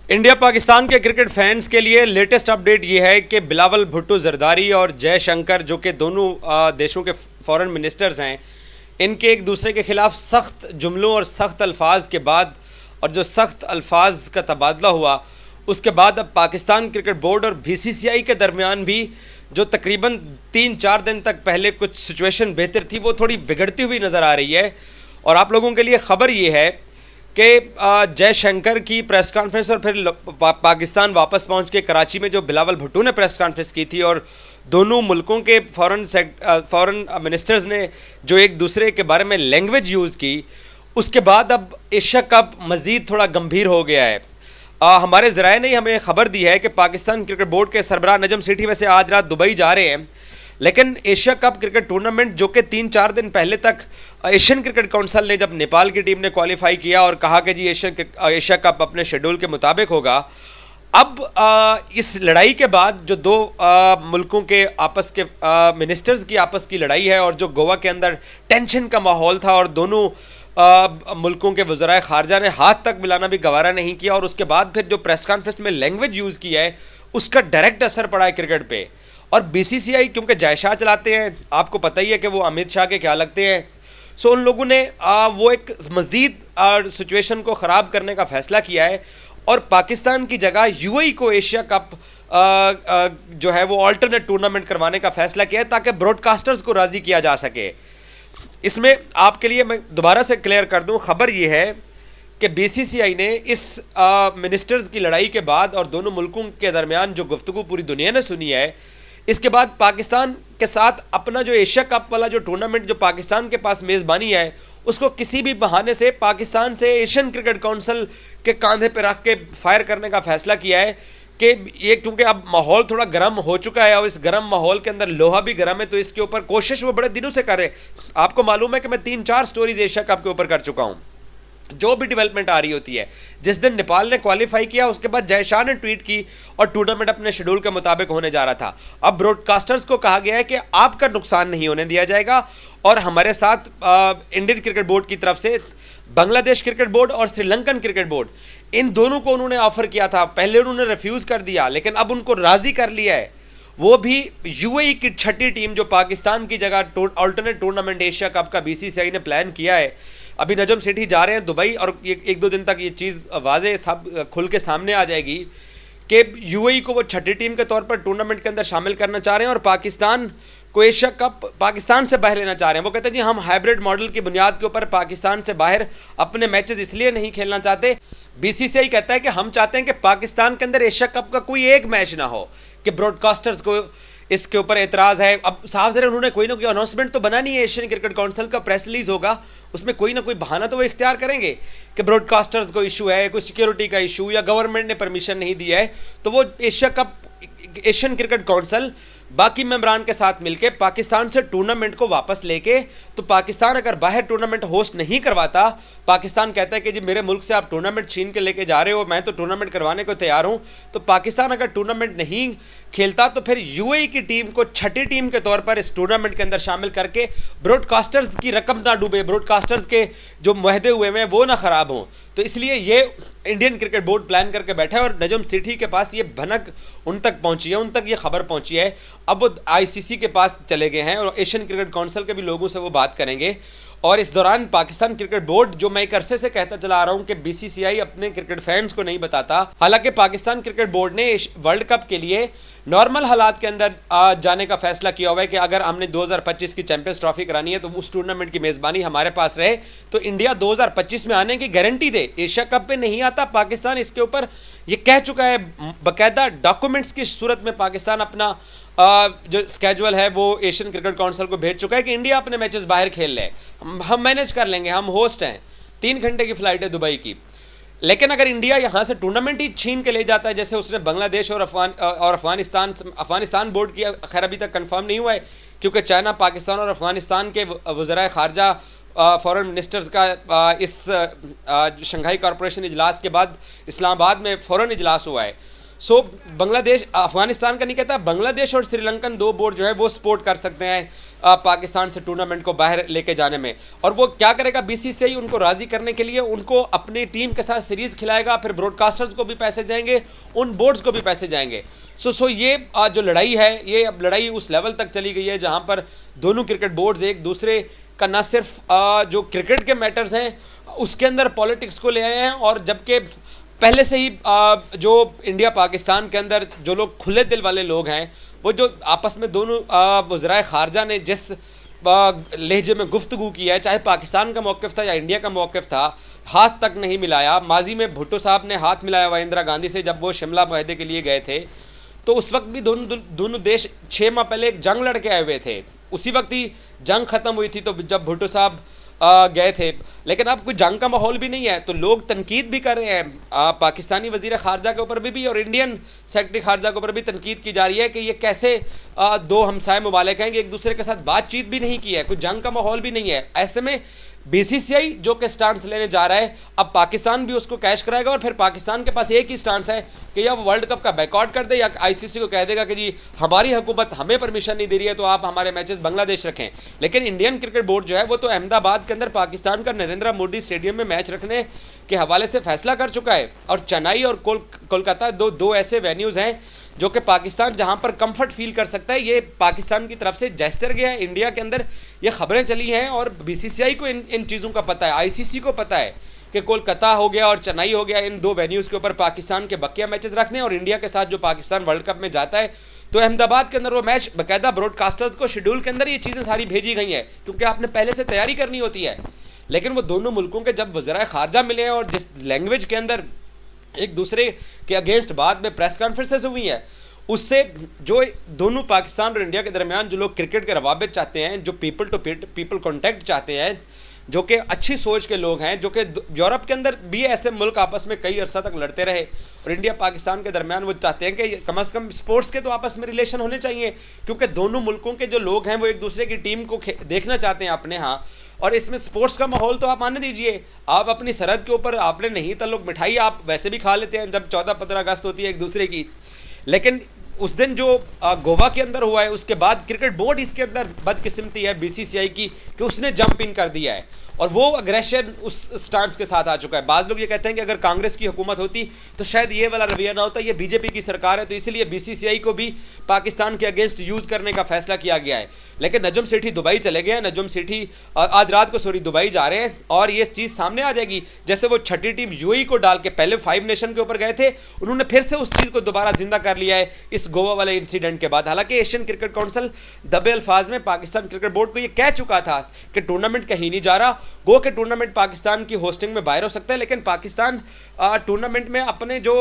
India Pakistan के cricket fans के लिए लेटेस्ट अपडेट ये है कि बिलावल भुट्टो जरदारी और जयशंकर जो कि दोनों देशों के फॉरेन मिनिस्टर्स हैं, इनके एक दूसरे के ख़िलाफ़ सख्त जुमलों और सख्त अल्फाज के बाद और जो सख्त अल्फाज का तबादला हुआ उसके बाद अब पाकिस्तान क्रिकेट बोर्ड और बीसीसीआई के दरमियान भी जो तकरीबन 3-4 दिन तक पहले कुछ सिचुएशन बेहतर थी वो थोड़ी बिगड़ती हुई नज़र आ रही है। और आप लोगों के लिए ख़बर ये है कि जयशंकर की प्रेस कॉन्फ्रेंस और फिर पाकिस्तान वापस पहुंच के कराची में जो बिलावल भुट्टो ने प्रेस कॉन्फ्रेंस की थी और दोनों मुल्कों के फॉरेन मिनिस्टर्स ने जो एक दूसरे के बारे में लैंग्वेज यूज़ की, उसके बाद अब एशिया कप मज़ीद थोड़ा गंभीर हो गया है। हमारे ज़राए ने हमें ख़बर दी है कि पाकिस्तान क्रिकेट बोर्ड के सरबराह नजम सेठी वैसे आज रात दुबई जा रहे हैं, लेकिन एशिया कप क्रिकेट टूर्नामेंट जो कि 3-4 दिन पहले तक एशियन क्रिकेट काउंसिल ने जब नेपाल की टीम ने क्वालिफाई किया और कहा कि जी एशिया कप अपने शेड्यूल के मुताबिक होगा, अब इस लड़ाई के बाद जो दो मुल्कों के आपस के मिनिस्टर्स की आपस की लड़ाई है और जो गोवा के अंदर टेंशन का माहौल था और दोनों मुल्कों के वज़राए ख़ारजा ने हाथ तक मिलाना भी गवारा नहीं किया और उसके बाद फिर जो प्रेस कॉन्फ्रेंस में लैंग्वेज यूज़ किया है उसका डायरेक्ट असर पड़ा है क्रिकेट पे। और बीसीसीआई क्योंकि जय शाह चलाते हैं, आपको पता ही है कि वो अमित शाह के क्या लगते हैं, सो उन लोगों ने वो एक मज़ीद सिचुएशन को ख़राब करने का फ़ैसला किया है और पाकिस्तान की जगह यूएई को एशिया कप जो है वो अल्टरनेट टूर्नामेंट करवाने का फ़ैसला किया है ताकि ब्रॉडकास्टर्स को राज़ी किया जा सके। इसमें आपके लिए मैं दोबारा से क्लियर कर दूं, ख़बर ये है कि बीसीसीआई ने इस मिनिस्टर्स की लड़ाई के बाद और दोनों मुल्कों के दरमियान जो गुफ्तगू पूरी दुनिया ने सुनी है, इसके बाद पाकिस्तान के साथ अपना जो एशिया कप वाला जो टूर्नामेंट जो पाकिस्तान के पास मेज़बानी है उसको किसी भी बहाने से पाकिस्तान से एशियन क्रिकेट काउंसिल के कंधे पर रख के फायर करने का फ़ैसला किया है कि ये क्योंकि अब माहौल थोड़ा गर्म हो चुका है और इस गर्म माहौल के अंदर लोहा भी गर्म है, तो इसके ऊपर कोशिश वो बड़े दिनों से कर रहे हैं। आपको मालूम है कि मैं 3-4 स्टोरीज एशिया कप के ऊपर कर चुका हूँ। जो भी डेवलपमेंट आ रही होती है, जिस दिन नेपाल ने क्वालिफाई किया उसके बाद जय शाह ने ट्वीट की और टूर्नामेंट अपने शेड्यूल के मुताबिक होने जा रहा था। अब ब्रॉडकास्टर्स को कहा गया है कि आपका नुकसान नहीं होने दिया जाएगा और हमारे साथ इंडियन क्रिकेट बोर्ड की तरफ से बांग्लादेश क्रिकेट बोर्ड और श्रीलंकन क्रिकेट बोर्ड, इन दोनों को उन्होंने ऑफर किया था। पहले उन्होंने रिफ्यूज़ कर दिया, लेकिन अब उनको राज़ी कर लिया है। वो भी यूएई की छठी टीम जो पाकिस्तान की जगह अल्टरनेट टूर्नामेंट एशिया कप का बीसीसीआई ने प्लान किया है। अभी नजम सेठी जा रहे हैं दुबई और एक दो दिन तक ये चीज़ वाज़े सब खुल के सामने आ जाएगी कि यूएई को वो छठी टीम के तौर पर टूर्नामेंट के अंदर शामिल करना चाह रहे हैं और पाकिस्तान को एशिया कप पाकिस्तान से बाहर लेना चाह रहे हैं। वो कहते हैं जी हम हाइब्रिड मॉडल की बुनियाद के ऊपर पाकिस्तान से बाहर अपने मैचेस इसलिए नहीं खेलना चाहते। बीसीसीआई कहता है कि हम चाहते हैं कि पाकिस्तान के अंदर एशिया कप का कोई एक मैच ना हो, कि ब्रॉडकास्टर्स को इसके ऊपर एतराज़ है। अब साफ ज़रा उन्होंने कोई ना कोई अनाउंसमेंट तो बनानी है, एशियन क्रिकेट काउंसिल का प्रेस रिलीज़ होगा, उसमें कोई ना कोई बहाना तो वो इख्तियार करेंगे कि ब्रॉडकास्टर्स को इशू है, कोई सिक्योरिटी का इशू या गवर्नमेंट ने परमिशन नहीं दी है, तो वो Asia cup Asian cricket council बाकी मेंबरान के साथ मिलके पाकिस्तान से टूर्नामेंट को वापस लेके, तो पाकिस्तान अगर बाहर टूर्नामेंट होस्ट नहीं करवाता, पाकिस्तान कहता है कि जी मेरे मुल्क से आप टूर्नामेंट छीन के लेके जा रहे हो, मैं तो टूर्नामेंट करवाने को तैयार हूं, तो पाकिस्तान अगर टूर्नामेंट नहीं खेलता तो फिर यूएई की टीम को छठी टीम के तौर पर इस टूर्नामेंट के अंदर शामिल करके ब्रॉडकास्टर्स की रकम ना डूबे, ब्रॉडकास्टर्स के जो मुहदे हुए हैं वो ना ख़राब हों। तो इसलिए ये इंडियन क्रिकेट बोर्ड प्लान करके बैठा है और नजम सेठी के पास ये भनक उन तक पहुंची है, उन तक ये खबर पहुंची है। अब वो आईसीसी के पास चले गए हैं और एशियन क्रिकेट काउंसिल के भी लोगों से वो बात करेंगे। और इस दौरान पाकिस्तान क्रिकेट बोर्ड, जो मैं एक अरसे से कहता चला आ रहा हूं कि बीसीसीआई अपने क्रिकेट फैंस को नहीं बताता, हालांकि पाकिस्तान क्रिकेट बोर्ड ने वर्ल्ड कप के लिए नॉर्मल हालात के अंदर जाने का फैसला किया हुआ है कि अगर हमने 2025 की चैंपियंस ट्रॉफी करानी है तो उस टूर्नामेंट की मेज़बानी हमारे पास रहे, तो इंडिया 2025 में आने की गारंटी दे। एशिया कप पे नहीं आता पाकिस्तान, इसके ऊपर ये कह चुका है, बाकायदा डॉक्यूमेंट्स की सूरत में पाकिस्तान अपना जो स्केजुअल है वो एशियन क्रिकेट काउंसिल को भेज चुका है कि इंडिया अपने मैचेस बाहर खेल ले, हम मैनेज कर लेंगे, हम होस्ट हैं, 3 घंटे की फ़्लाइट है दुबई की। लेकिन अगर इंडिया यहाँ से टूर्नामेंट ही छीन के ले जाता है, जैसे उसने बांग्लादेश और अफ़गानिस्तान बोर्ड किया, खैर अभी तक कंफर्म नहीं हुआ है क्योंकि चाइना, पाकिस्तान और अफ़गानिस्तान के वज़राए ख़ारजा फॉरेन मिनिस्टर्स का इस शंघाई कॉरपोरेशन इजलास के बाद इस्लामाबाद में फ़ौरन इजलास हुआ है। सो बांग्लादेश अफगानिस्तान का नहीं कहता, बांग्लादेश और श्रीलंकन दो बोर्ड जो है वो सपोर्ट कर सकते हैं पाकिस्तान से टूर्नामेंट को बाहर लेके जाने में। और वो क्या करेगा, बीसीसीआई उनको राज़ी करने के लिए उनको अपनी टीम के साथ सीरीज़ खिलाएगा, फिर ब्रॉडकास्टर्स को भी पैसे जाएंगे, उन बोर्ड्स को भी पैसे जाएंगे। सो ये जो लड़ाई है, ये अब लड़ाई उस लेवल तक चली गई है जहाँ पर दोनों क्रिकेट बोर्ड्स एक दूसरे का न सिर्फ जो क्रिकेट के मैटर्स हैं उसके अंदर पॉलिटिक्स को ले आए हैं, और जबकि पहले से ही जो इंडिया पाकिस्तान के अंदर जो लोग खुले दिल वाले लोग हैं, वो जो आपस में दोनों वज़राए ख़ारजा ने जिस लहजे में गुफ्तगू की है, चाहे पाकिस्तान का मौक़िफ़ था या इंडिया का मौक़िफ़ था, हाथ तक नहीं मिलाया। माजी में भुट्टो साहब ने हाथ मिलाया हुआ इंदिरा गांधी से जब वो शिमला मुआहदे के लिए गए थे, तो उस वक्त भी दोनों देश 6 माह पहले एक जंग लड़के आए हुए थे, उसी वक्त ही जंग ख़त्म हुई थी तो जब भुट्टो साहब गए थे। लेकिन अब कोई जंग का माहौल भी नहीं है, तो लोग तनकीद भी कर रहे हैं पाकिस्तानी वज़ीर ख़ारजा के ऊपर भी और इंडियन सेक्रेटरी ख़ारजा के ऊपर भी तनकीद की जा रही है कि ये कैसे दो हमसाए मुमालिक हैं कि एक दूसरे के साथ बातचीत भी नहीं की है, कोई जंग का माहौल भी नहीं है। ऐसे में बीसीसीआई जो कि स्टांस लेने जा रहा है, अब पाकिस्तान भी उसको कैश कराएगा और फिर पाकिस्तान के पास एक ही स्टांस है कि या वो वर्ल्ड कप का बैकआउट कर दे या आईसीसी को कह देगा कि जी हमारी हुकूमत हमें परमिशन नहीं दे रही है तो आप हमारे मैचेस बांग्लादेश रखें। लेकिन इंडियन क्रिकेट बोर्ड जो है वो तो अहमदाबाद के अंदर पाकिस्तान का नरेंद्र मोदी स्टेडियम में मैच रखने के हवाले से फैसला कर चुका है, और चेन्नई और कोलकाता दो ऐसे वेन्यूज़ हैं जो कि पाकिस्तान जहां पर कंफर्ट फील कर सकता है। ये पाकिस्तान की तरफ से जेस्चर गया है इंडिया के अंदर, ये खबरें चली हैं और बीसीसीआई को इन चीज़ों का पता है, आईसीसी को पता है कि कोलकाता हो गया और चेन्नई हो गया, इन दो वेन्यूज़ के ऊपर पाकिस्तान के बकिया मैचेस रखने, और इंडिया के साथ जो पाकिस्तान वर्ल्ड कप में जाता है तो अहमदाबाद के अंदर वो मैच बाकायदा ब्रॉडकास्टर्स को शेड्यूल के अंदर ये चीज़ें सारी भेजी गई हैं, क्योंकि आपने पहले से तैयारी करनी होती है। लेकिन वो दोनों मुल्कों के जब वज़राए ख़ारजा मिले हैं और जिस लैंग्वेज के अंदर एक दूसरे के अगेंस्ट बाद में प्रेस कॉन्फ्रेंसेस हुई हैं, उससे जो दोनों पाकिस्तान और इंडिया के दरमियान जो लोग क्रिकेट के रवाबित चाहते हैं, जो पीपल टू पीपल कॉन्टैक्ट चाहते हैं, जो कि अच्छी सोच के लोग हैं, जो कि यूरोप के अंदर भी ऐसे मुल्क आपस में कई अरसा तक लड़ते रहे और इंडिया पाकिस्तान के दरमियान वो चाहते हैं कि कम से कम स्पोर्ट्स के तो आपस में रिलेशन होने चाहिए, क्योंकि दोनों मुल्कों के जो लोग हैं वो एक दूसरे की टीम को देखना चाहते हैं अपने यहाँ। और इसमें स्पोर्ट्स का माहौल तो आप आने दीजिए, आप अपनी सरहद के ऊपर आपने नहीं था लोग मिठाई आप वैसे भी खा लेते हैं जब 14-15 अगस्त होती है एक दूसरे की, लेकिन उस दिन जो गोवा के अंदर हुआ है उसके बाद क्रिकेट बोर्ड इसके अंदर बदकिस्मती है बीसीसीआई की कि उसने जंप इन कर दिया है और वो अग्रेशन उस स्टांस के साथ आ चुका है। बाज़ लोग ये कहते हैं कि अगर कांग्रेस की हुकूमत होती तो शायद ये वाला रवैया ना होता, ये बीजेपी की सरकार है तो इसलिए बीसीसीआई को भी पाकिस्तान के अगेंस्ट यूज़ करने का फैसला किया गया है। लेकिन नजम सेठी दुबई चले गए, नजम सेठी आज रात को दुबई जा रहे हैं और ये चीज़ सामने आ जाएगी। जैसे वो छठी टीम यूएई को डाल के पहले 5 नेशन के ऊपर गए थे, उन्होंने फिर से उस चीज़ को दोबारा जिंदा कर लिया है इस गोवा वाले इंसिडेंट के बाद। हालांकि एशियन क्रिकेट काउंसिल दबे अल्फाज में पाकिस्तान क्रिकेट बोर्ड को ये कह चुका था कि टूर्नामेंट कहीं नहीं जा रहा, गो के टूर्नामेंट पाकिस्तान की होस्टिंग में बाहर हो सकता है, लेकिन पाकिस्तान टूर्नामेंट में अपने जो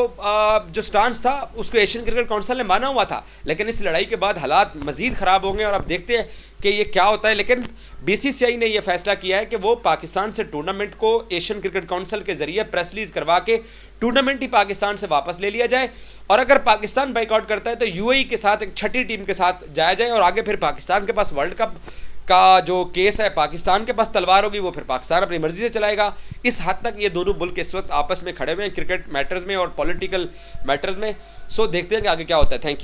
स्टांस था उसको एशियन क्रिकेट काउंसिल ने माना हुआ था। लेकिन इस लड़ाई के बाद हालात मजीद ख़राब होंगे और अब देखते हैं कि ये क्या होता है। लेकिन बीसीसीआई ने यह फैसला किया है कि वो पाकिस्तान से टूर्नामेंट को एशियन क्रिकेट काउंसिल के जरिए प्रेस रिलीज करवा के टूर्नामेंट ही पाकिस्तान से वापस ले लिया जाए, और अगर पाकिस्तान बाइकआउट करता है तो यूएई के साथ एक छठी टीम के साथ जाया जाए और आगे फिर पाकिस्तान के पास वर्ल्ड कप का जो केस है, पाकिस्तान के पास तलवार होगी, वो फिर पाकिस्तान अपनी मर्जी से चलाएगा। इस हद तक ये दोनों मुल्क इस वक्त आपस में खड़े हुए हैं क्रिकेट मैटर्स में और पॉलिटिकल मैटर्स में। सो देखते हैं कि आगे क्या होता है। Thank you.